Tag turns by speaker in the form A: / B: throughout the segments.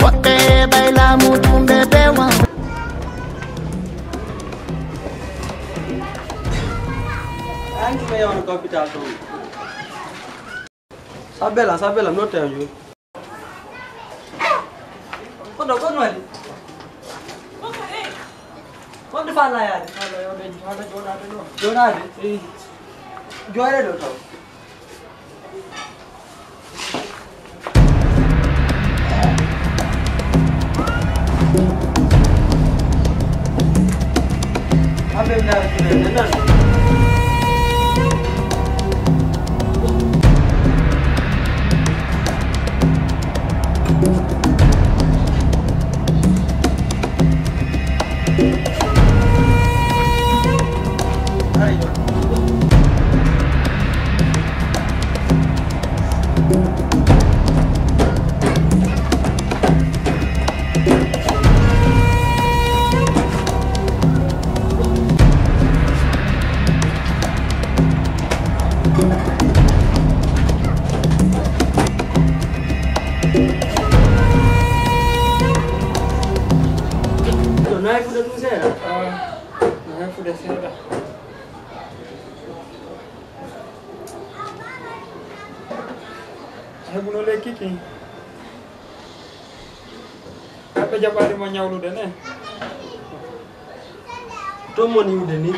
A: woɓɓe baylamu tumɓe bewa
B: anki me on capital to sabela no tenju kono ali kono fala yaade fala yo de fala jonade joore do taw abe na nan
C: hebuno le kiki abe jabari mo nyawlude ne
B: to moni wude ni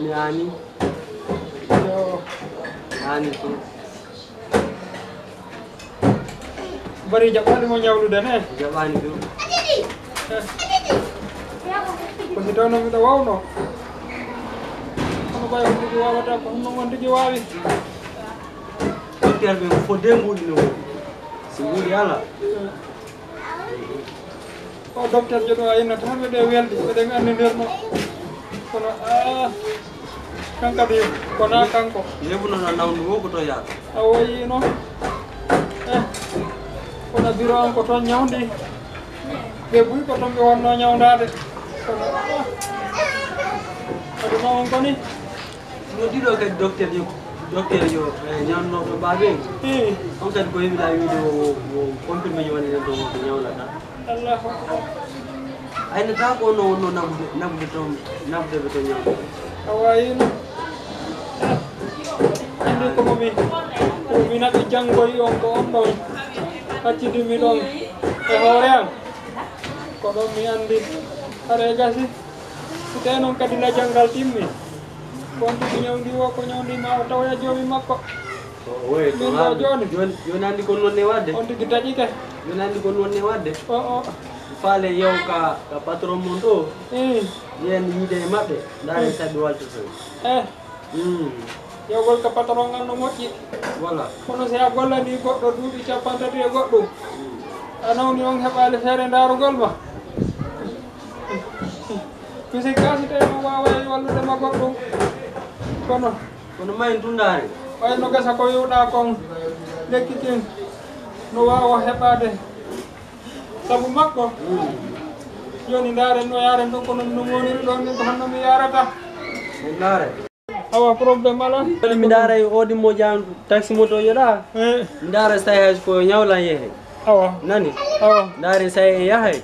B: ni ani
C: yo
B: ani to
C: bari jabari mo nyawlude ne
B: jabani do
C: ko si dono mi do wawno bayo ko wawata ko no wonde ji wawi
B: docteur be fo dembudi no si wuri ala
C: o docteur jodo ayna tan be de welde be de andi nderno kono kanka be kona kanko
B: lebuno na nawdu wo ko to ya
C: awoyi no kono biro an ko ton nyawdi be buy ko ton be wonno nyawdade kono aduna on koni
B: no dido ka docteur yo nyanno do babe on kad ko yimida wido wo confirme yo woni do ko nyawla ta
C: Allah
B: ayna ta ko no nabde be to nyawla
C: awayi no andi ko mi na be jango yi on ko on do haccidi mi don e hoore am ko do mi andi are gasi te non kadi na jangal timmi konti nyawdi wo ko nyawdi ma taw ya jomi makko
B: oy to joni andi ko nonne wadde
C: on tigi taji ke
B: joni andi ko nonne wadde
C: o
B: faale yow ka patron mon do yen yide mabbe dal sabi walto so
C: yow gol ka patron ngal no moƴƴi
B: voilà
C: kono se a gollani goddo duubi capantati e goddum anawni on heɓali feere darugol ma fisi kasite no wawa wallude ma goddum kono
B: mayin tundare
C: wayno gasa ko yiwɗa kon lekkitin no wawa heɓade sabu makko joni ndaren no yaren ɗon kono no moniri ɗon ni ko honno mi yarata
B: ndare
C: awa probléme ala
B: mi ndare odi mo jam taxi moto yoda ndare say ko nyawlan yehe
C: awa
B: nani
C: awa
B: ndare say yahay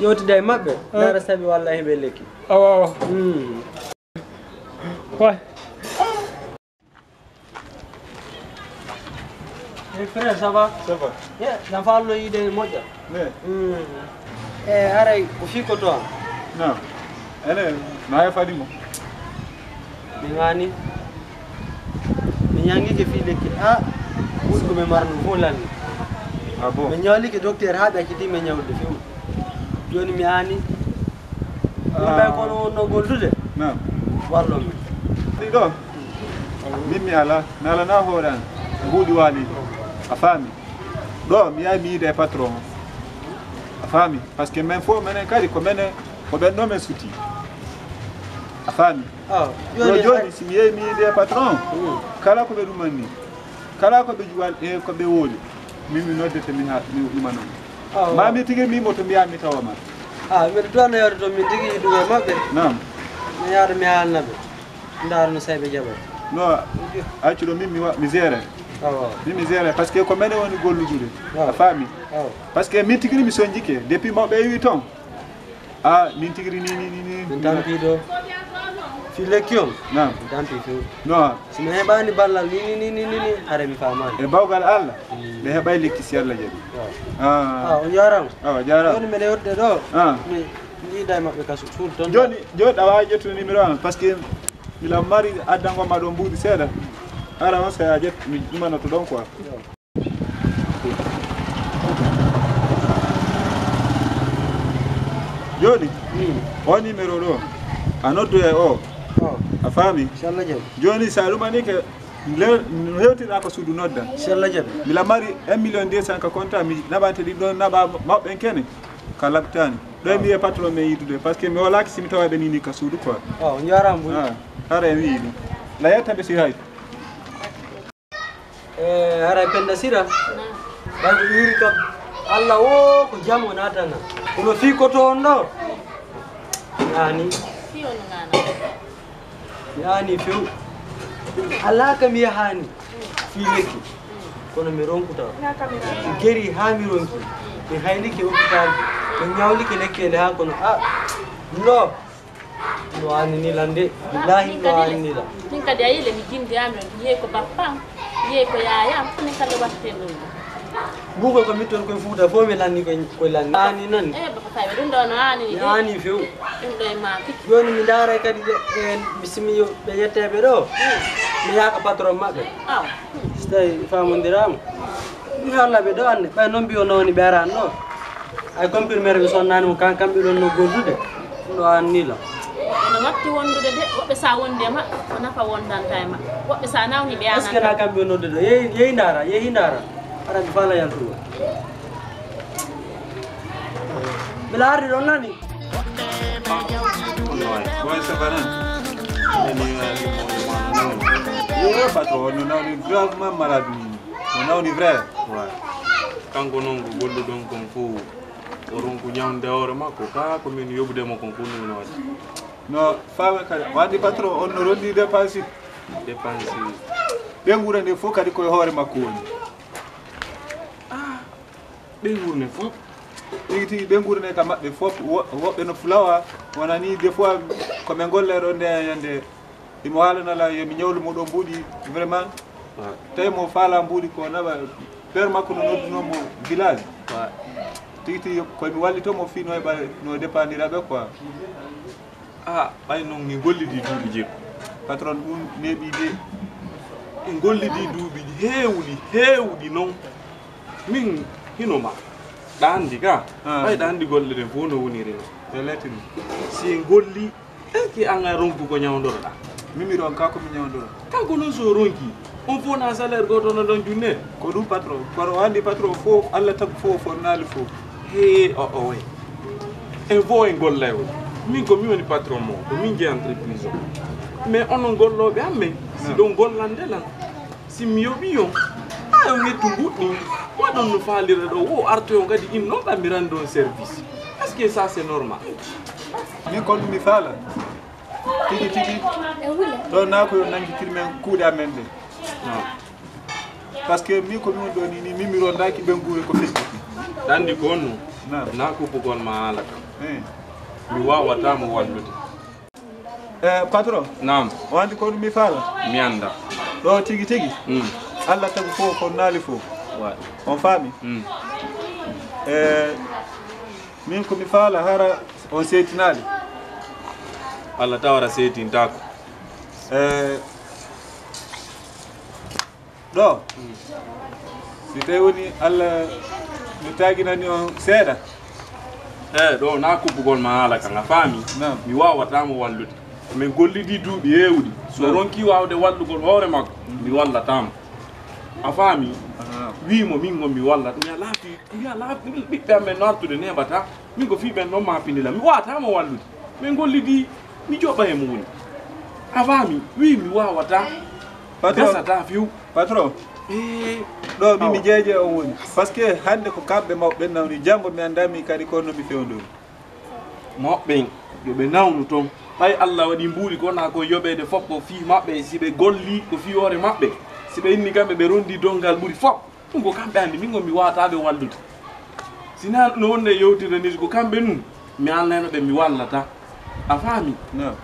B: yotide mabbe ndare sabi wallahi be lekki
C: awa ouais.
B: Eh frère, ça va?
C: Ça va.
B: Yeah, na fallo ide moja.
C: Ne.
B: Aray ufiko to.
C: Na. Ele na ya fadimo.
B: Ngani? Minyangi ke file ke usko me marnu holani.
C: Ah bon.
B: Me nyali ke docteur hada kiti me nyawde fiu. Joni mi ani. Ba ko no goldude.
C: Na.
B: Wallo mi.
C: Dido. Mimi ala na horan. Ngudi wali. Afami. Do mi ay mi de patron. Afami parce que même faut menen kadi ko menen ko ben no men suti. Afami. Joni si mi ay mi de patron. Kala ko be dumani. Kala ko be juwal e ko be woli. Mimi no de te ha mi manon. Ma mi tigi mi moto mi ami tawama.
B: Mi do na yoro to mi tigi duwe mabbe.
C: Naam.
B: Mi yaro mi halnabe. Ndar no saybe jabo.
C: No, accudo mimi wa misere. mimi zere parce que ko mene woni golludude a faami parce que min tigri mi sonjike depuis mawɓe 8 ans min tigri ni
B: tampi do fi lekkiom tampi fi
C: non
B: simi heɓani ballal ni hare mi famani
C: e bawgal Allah ɓe heɓay lekki si Allah jaɓi
B: o jarama
C: jarama
B: joni mbeɗe yodde ɗo mi jiiɗa e maɓɓe kaso suudu toon
C: joni a wawi ƴettude numéro am par ce que mila mari addango ma ɗo mbuuɗi seeɗa ara on so a ƴett mi ɗumanoto ɗon quoi joni o numéro ɗo a noddu e o a faami
B: inchallah jaɓi
C: joni sa ɗumanike no hewtira ko suudu nodda
B: inchallah jaɓi
C: mila mari 1 200 000 ka compta mi naɓante ɗin ɗon naɓa mawɓen kene ka labtani ɗo mi wiye patron men yidude par ce que mi wolaki simi tawaɓe nini ka suudu quoi
B: o jarama buri
C: hara en wii ɗum la yettaɓe si hay
B: hara penda sira ɓayko yuri kam Allah o ko jam o natana kono fi koto on ɗo mi ani few ala kam yahani fi lekki kono mi ronkuta mi geri ha mi ronki mi haylike hôpital mi ñawlike lekkele ha kono no anninila nde billahi no anninila
D: min kadi a yile mi jindiyami mi yeey ko bappam yeey ko yayam min kadi watten ɗum
B: Google ko mitton koye Fouta fof mi lanni koye lanni ani nani
D: baba tawi ɗum ɗo no ani
B: mi ani few
D: ɗum ɗo e maki
B: joni mi daara kadi mi simi ɓe yetteɓe ɗo mi yaaka patron maɓɓe so tawi famodirama mi hallaɓe ɗo anne ɓay noon mbiyo nowoni ɓe arani ɗo ay comprimére ɓe sonnani mo kamɓe ɗon no gollude ɗum ɗo annila
D: no watti wondude de woɓɓe sa wondi e maɓɓe ko nafa wondanta e maɓɓe woɓɓe sa nawni ɓe
B: est ce que na kamɓe nodde ɗo yeehi ndara ara mi fala yaltugo mbiɗa ardi ɗon nani
C: yo patron no nawni gravement malade ni no nawni vrai
E: kanko noon ko golluɗon kon fof o ronku ñawde hoore makko ka komin yoɓudemo kon fof nuno waɗi
C: no fawe kadi wandi patron on no rondi dépense ɓe guura nde fof kadi koye hoore makko woni
E: ɓe guurne fof
C: tigi tigi ɓe guurne ka maɓɓe fof woɓɓe no fulawa wona ni des fois komin golle ɗo nde yande imo haalanala yomi ñawlu moɗo mbuuɗi vraiment tawi mo faala mbuuɗi ko naɓa père makko no noddunomo village tigi tigi koyemi wallitomo fi no heɓa no dépendiraɓe quoi
E: ɓay noon mi gollidi duuɓi jeegom
C: patron ɗum neeɓi de
E: e gollidi duuɓi heewɗi noon min hinoma ɗandi ka ɓay ɗandi golle ɗen fof no woniri no
C: teletini
E: si en golli eki an a ronku ko ñawdoroɗa
C: mimi ron ka komi ñawdoro
E: kanko noon so ronki on fof na salaire goto no ɗon junne
C: ko ɗum patron kono andi patron fof Allah tagu fof fornali fof
E: o way en fof en golla e woni min ko mi woni patron mo ko min jeeyi entreprise o mais onon golloɓe amen si ɗon gollandelan si mi yoɓi on on ƴettu mbuɗɗi waɗon no faalira ɗo o artoyon kadi in noon ɗammiran ɗon service est ce que ça c'est normal
C: min kon ɗum mi faala tigi tigi ɗon na ko yo nangguitirmen kuuɗe amen ɗe par ce que min ko min ɗo ni min mi rondaki ɓen guure ko feƴƴi
E: ɗandi ko on na kuppugol ma haala kam mi wawatamo wallude
C: patron
E: nam
C: o andi ko ɗum mi faala
E: mi anda
C: ɗo tigi tigi Allah tagu fof ko naali fof on faami min komi faala hara on seytinali
E: Allah tawara seytintako
C: ɗo si tawi woni Allah mi taguinani on seeɗa
E: ɗo na kuppugol ma haala kan a faami mi wawatamo wallude min gollidi duuɓi heewɗi so ronki wawde wallugol hoore makko mi wallatamo a faami wimo min gon mi walla ɗum ya laafi ɓiɓɓe amen no artude neɓata min ko fiɓen noon mapindila mi wawatamo wallude min gollidi mi joɓa e mum woni a faami wi mi wawata gasata few
C: patron ɗo mimi jeeje on woni par ce que hande ko kamɓe mawɓe nawni jambo mi andami kadi ko no mi fewndori
E: moɓɓen yoɓe nawnu toon ɓay Allah waɗi mbuuri kona ko yoɓede fof ko fi maɓɓe si ɓe golli ko fi hoore maɓɓe si ɓe inni kamɓe ɓe rondi dongal ɓuri fof ɗum ko kamɓe andi min go mi wataɓe wallude sina no wonde yewtire ni ko kamɓe nun mi alneno ɓe mi wallata a faami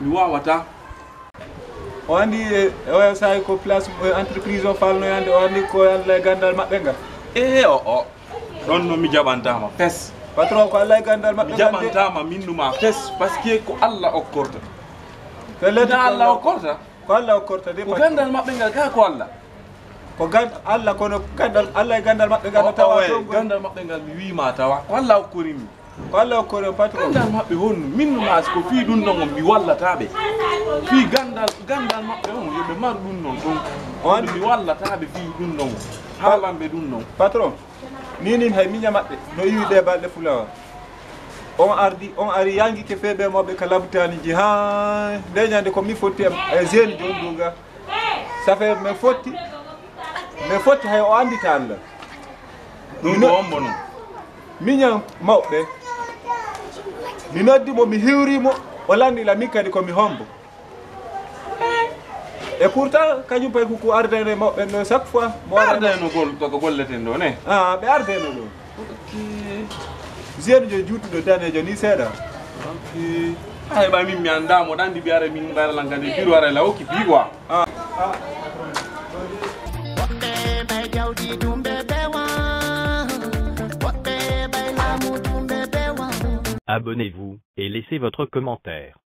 E: mi wawata
C: o andi o sayi ko place entreprise o falnoyande o andi ko Allah e gandal maɓɓe ngal
E: o ɗon no mi jaɓantama fes
C: patron ko Allah e gandal maɓɓe
E: mi jaɓantama minnuma fes par ce que ko Allah okkorta
C: fellede
E: Allah okkorta
C: ko Allah okkorta de
E: ko gandal maɓɓe ngal ka ko Allah
C: ko Allah kono gandal Allah e gandal maɓɓe ngal tawa to
E: gandal maɓɓe ngal mi wima tawa ko Allah okkorimi
C: ko Allah okkori patron
E: gandal maɓɓe honno minnuma ko fi ɗum ɗon on mi wallataɓe fi gandal maɓɓe on yoɓe maru ɗum ɗon ɗon mi wallataɓe fi ɗum ɗon haalanɓe ɗum ɗon
C: patron ninin hay miña maɓɓe no yiwi ɗe balɗe fulawa on ari yanguike feeɓe moɓe ka labtaniji ha nde ñande ko mi fotti e jeune joni duga ça fait mi fotti hay o andita Allah
E: ɗum ɗo ombo noon
C: miña mawɓe mi noddimo mi hiwrimo o landila min kadi komi hombo et pourtant kañum pay koko ardeno e mawɓe no chaque fois mo
E: ardeno koko golleten ɗo ne
C: ɓe ardeno ɗo jeune jo juutuɗo danejo ni seeɗa
E: a heɓa min mi andamo ɗo andi ɓiyare min ɓayralan kadi piro ara la hokki pi quoi
F: Abonnez-vous et laissez votre commentaire.